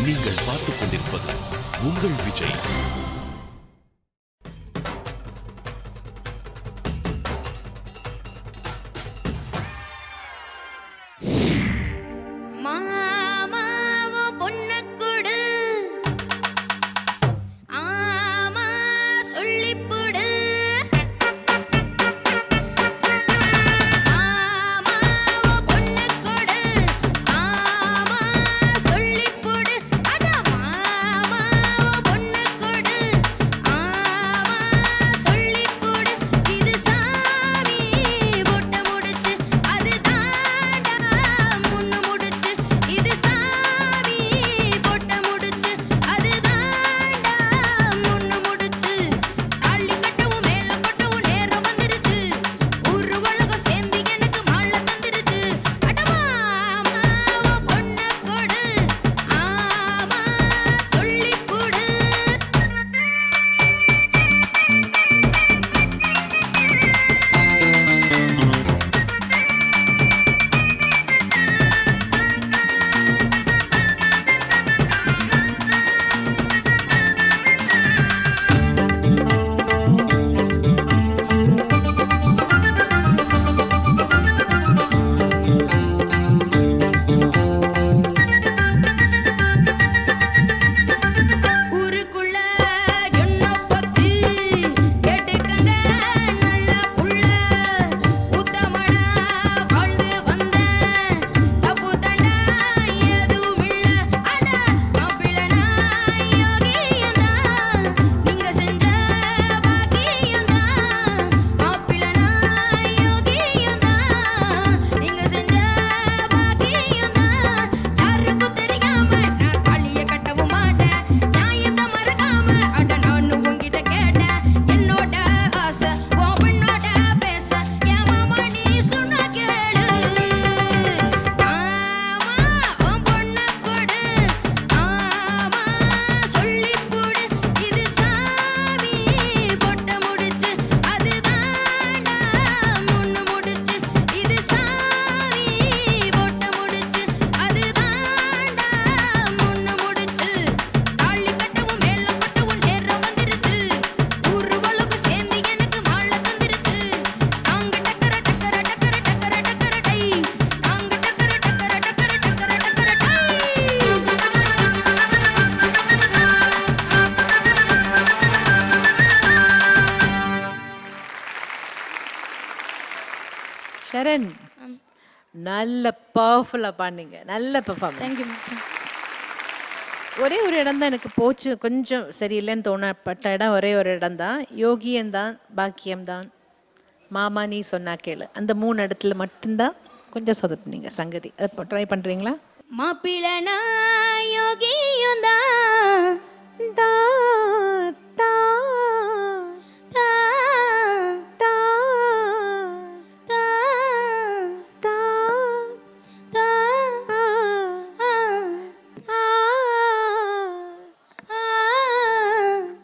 நீங்கள் பார்த்துக் கொண்டிருப்பது உங்கள் விஜய். சரண், நல்ல பவர்ஃபுல்லாக பாடினீங்க, நல்ல பெர்ஃபார்மன்ஸ். தேங்க்யூ. ஒரே ஒரு இடம் தான் எனக்கு போச்சு, கொஞ்சம் சரியில்லைன்னு தோணப்பட்ட இடம் ஒரே ஒரு இடம் தான். யோகியம்தான், பாக்கியம்தான், மாமா நீ சொன்னா கேளு, அந்த 3 இடத்துல மட்டும்தான் கொஞ்சம் சொதப்புனீங்க சங்கதி. அதை ட்ரை பண்ணுறீங்களா? மாப்பிள்ளனா யோகியம்தான் தா தா தா தா தா தா தா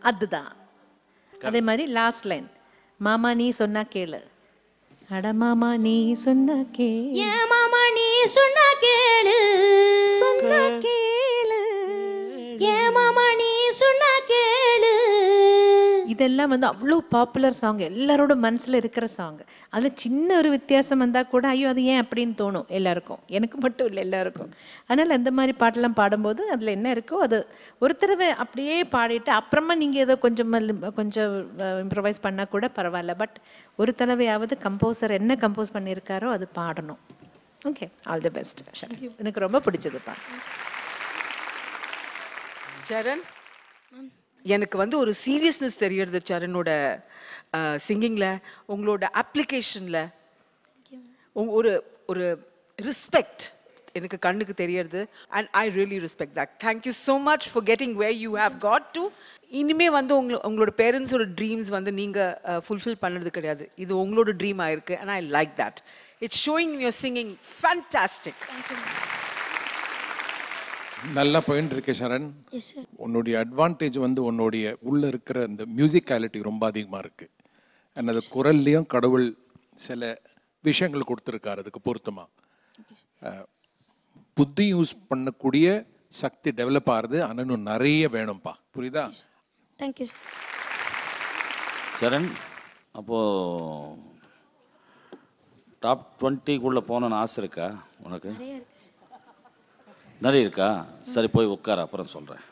அதுதான். அதே மாதிரி லாஸ்ட் லைன், மாமா நீ சொன்னா கேளு, அட மாமா நீ சொன்னா கேளு, ஏன் மாமா நீ சொன்னா கேளு, சொன்னா கேளு, ஏன் மாமா நீ சொன்னா கேளு. இதெல்லாம் வந்து அவ்வளோ பாப்புலர் சாங், எல்லாரோட மனசில் இருக்கிற சாங். அதில் சின்ன ஒரு வித்தியாசம் வந்தால் கூட ஐயோ அது ஏன் அப்படின்னு தோணும் எல்லாருக்கும், எனக்கு மட்டும் இல்லை எல்லாருக்கும். அதனால் அந்த மாதிரி பாட்டெல்லாம் பாடும்போது அதில் என்ன இருக்கோ அது ஒரு தடவை அப்படியே பாடிட்டு அப்புறமா நீங்கள் ஏதோ கொஞ்சம் இம்ப்ரவைஸ் பண்ணால் கூட பரவாயில்ல. பட் ஒரு தடவையாவது கம்போசர் என்ன கம்போஸ் பண்ணியிருக்காரோ அது பாடணும். Okay, all the best. எனக்கு ரொம்ப பிடிச்சதுப்பா. சரண், எனக்கு வந்து ஒரு சீரியஸ்னஸ் தெரியறது சரணோட சிங்கிங்கில், உங்களோட அப்ளிகேஷனில் ஒரு ஒரு ரெஸ்பெக்ட் எனக்கு கண்ணுக்கு தெரியறது. And I really respect that. Thank you so much for getting where you have got to. இனிமே வந்து உங்களோட பேரண்ட்ஸோட ட்ரீம்ஸ் வந்து நீங்கள் ஃபுல்ஃபில் பண்ணுறது கிடையாது, இது உங்களோட ட்ரீம் ஆயிருக்கு. And I like that. It's showing in your singing. Fantastic. நல்லா போயிட்டு இருக்கு சரண். உன்னுடைய அட்வான்டேஜ் வந்து உன்னுடைய உள்ள இருக்கிற இந்த மியூசிக்காலிட்டி ரொம்ப அதிகமாக இருக்கு. அண்ட் அது குரல்லையும் கடவுள் சில விஷயங்கள் கொடுத்துருக்காரு அதுக்கு பொருத்தமாக. புத்தி யூஸ் பண்ணக்கூடிய சக்தி டெவலப் ஆகுது. ஆனால் இன்னும் நிறைய வேணும்ப்பா, புரியுதா? Thank you sir. சரண், அப்போது டாப் 20க்குள்ளே போகணுன்னு ஆசை இருக்கா உனக்கு? நிறைய இருக்கா? சரி, போய் உட்கார, அப்புறம் சொல்கிறேன்.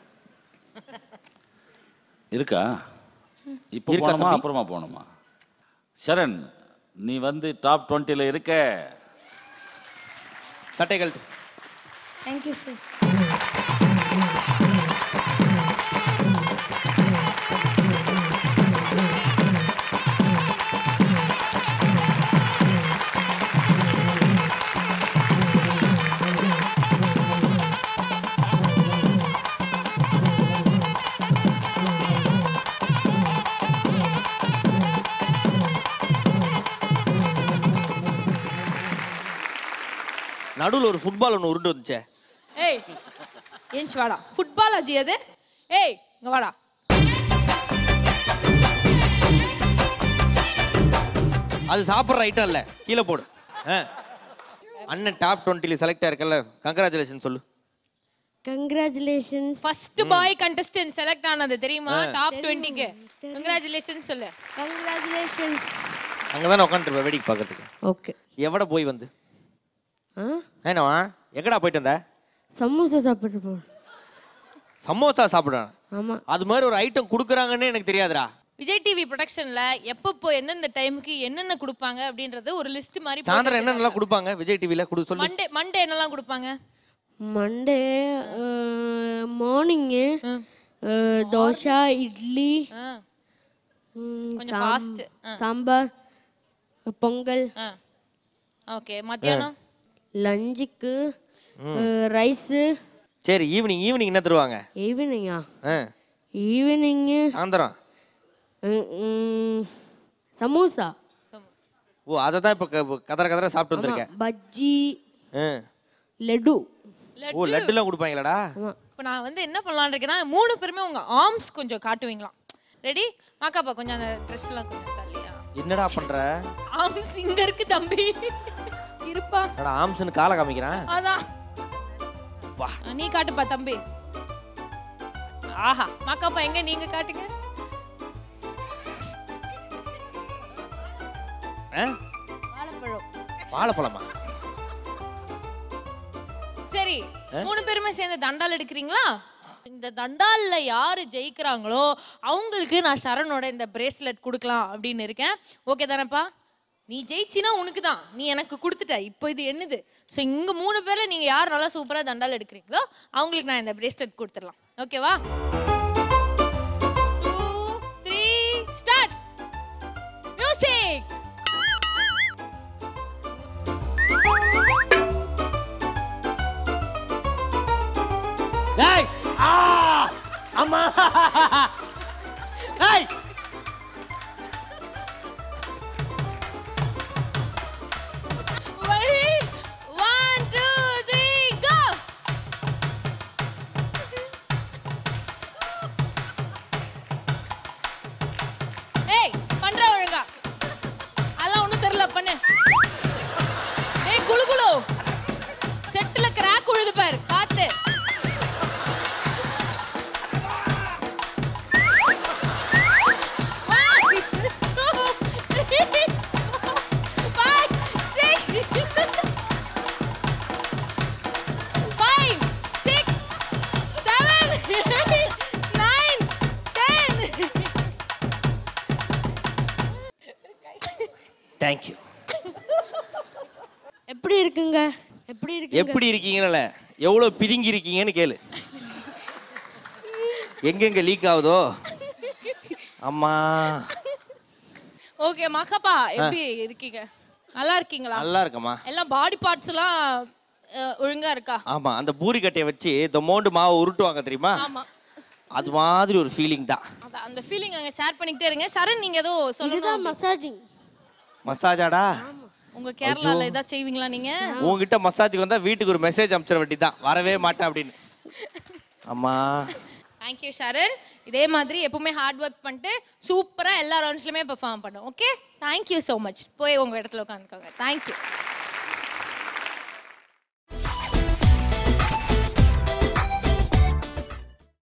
இருக்கா? இப்போ போகணுமா அப்புறமா போகணுமா? சரண், நீ வந்து டாப் 20ல் இருக்க. சட்டைகள். Thank you sir. நடுவில் ஒரு ஃபுட்பால் ஒன்று உருண்டு வந்துச்சே. ஏய் ஏஞ்சி வாடா. ஃபுட்பால் அஜி அது. ஏய் இங்க வாடா. அது சாப்பிட்ற ஐட்டம் இல்லை, கீழே போடு. அண்ணன் டாப் 20ல செலக்ட் ஆயிருக்கல, கங்க்ராச்சுலேஷன் சொல்லு. கங்க்ராச்சுலேஷன்ஸ். ஃபர்ஸ்ட் பாய் கண்டஸ்டன்ட் செலக்ட் ஆனது தெரியுமா? டாப் 20க்கு கங்க்ராச்சுலேஷன் சொல்லு. கங்க்ராச்சுலேஷன்ஸ். அங்கே தானே உட்காந்துருப்பேன் வேடிக்கை பார்க்கறதுக்கு. ஓகே. எவ்வளோ போய் வந்து என்னவா எங்கடா போயிட்டு வந்த? சமோசா சாப்பிட்டு போ. சமோசா சாப்பிடுறேன். ஆமாம். அது மாதிரி ஒரு ஐட்டம் கொடுக்குறாங்கன்னு எனக்கு தெரியாதுடா. விஜய் டிவி ப்ரொடக்ஷன்ல எப்பப்போ எந்தெந்த டைமுக்கு என்னென்ன கொடுப்பாங்க அப்படின்றது ஒரு லிஸ்ட் மாதிரி. சாயந்தரம் என்னென்னலாம் கொடுப்பாங்க விஜய் டிவியில் கொடு சொல்லு. மண்டே என்னெல்லாம் கொடுப்பாங்க? மண்டே மார்னிங்கு தோசை, இட்லி, கொஞ்சம் ஃபாஸ்ட், சாம்பார், பொங்கல். ஓகே. மத்தியானம் லஞ்சுக்கு ரைஸு. சரி, ஈவினிங் என்ன தருவாங்க? ஈவினிங்கா? ஈவினிங்கு சாயந்தரம் சமோசா. ஓ, அதை தான் இப்போ கதற சாப்பிட்டு வந்திருக்கேன். பஜ்ஜி, லட்டு. ஓ, லட்டுலாம் கொடுப்பாங்களாடா? இப்போ நான் வந்து என்ன பண்ணலான்னு இருக்கேன்னா, 3 பேருமே உங்க ஆர்ம்ஸ் கொஞ்சம் காட்டுவீங்களாம். ரெடி? மாக்காப்பா கொஞ்சம் அந்த ட்ரெஸ் எல்லாம் கொஞ்சம் தள்ளியா. என்னடா பண்ற? ஆர்ம்ஸ் இங்க இருக்கு தம்பி. இருப்பா. என்னடா ஆர்ம்ஸ்னு காலை காமிக்கிறான்? அதான். வா, நீ காட்டுப்பா தம்பி. ஆஹா, மாக்காப்பா எங்க நீங்க காட்டுங்க. வாழைப்பழமா? சரி, 3 பேருமே சேர்ந்து தண்டால் எடுக்கிறீங்களா? இந்த தண்டால்ல யாரு ஜெயிக்கிறாங்களோ அவங்களுக்கு நான் சரணோட இந்த பிரேஸ்லெட் கொடுக்கலாம் அப்படின்னு இருக்கேன். ஓகே தானேப்பா? நீ ஜெயிச்சினா உனக்கு தான், நீ எனக்கு கொடுத்துட்ட. இப்போ இது என்னது? ஸோ இங்க 3 பேர்ல நீங்க யார் நல்லா சூப்பரா தண்டால் எடுக்கிறீங்களோ அவங்களுக்கு நான் இந்த பிரேஸ்லெட் கொடுத்துடலாம். ஓகேவா? 2 3 ஸ்டார்ட். மியூசிக். ஏய் ஆ அம்மா ஏய் Wait. 1 2 3 go. ஏய் பண்ற ஒழுங்கா. அதெல்லாம் ஒண்ணும் தெரியல பண்ணு. ஏய் குளுகுளு. செட்ல கிராக் உழுது பாரு. பாத்து. Thank you. எப்படி இருக்குங்க? எப்படி இருக்கீங்கன்னு எவ்வளோ பிரிங்கி இருக்கீங்கன்னு கேளு. எங்கெங்க லீக் ஆகுதோ அம்மா. ஓகே மாக்காப்பா, எப்படி இருக்கீங்க? நல்லா இருக்கீங்களா? நல்லா இருக்கமா. எல்லாம் பாடி பார்ட்ஸ் எல்லாம் ஒழுங்கா இருக்கா? ஆமா, அந்த பூரி கட்டையை வச்சு இந்த மோண்டு மாவை உருட்டுவாங்க தெரியுமா? ஆமா. அது மாதிரி ஒரு ஃபீலிங் தான். அந்த ஃபீலிங் அங்க ஷேர் பண்ணிக்கிட்டே இருங்க. சரண் நீங்க ஏதோ சொல்லணும். மசாஜிங். மசாஜாடா? உங்க கேரளால ஏதா செய்வீங்களா நீங்க? உங்ககிட்ட மசாஜுக்கு வந்தா வீட்டுக்கு ஒரு மெசேஜ் அனுப்பிச்சிட வேண்டியதான், வரவே மாட்டேன் அப்படின்னு. அம்மா தேங்க்யூ ஷரண். இதே மாதிரி எப்பவுமே ஹார்ட் ஒர்க் பண்ணிட்டு சூப்பரா எல்லா ரவுண்ட்ஸ்லயுமே பெர்ஃபார்ம் பண்ணும். Okay, thank you so much. போய் உங்க இடத்துல உட்காந்துக்கோங்க. தேங்க்யூ.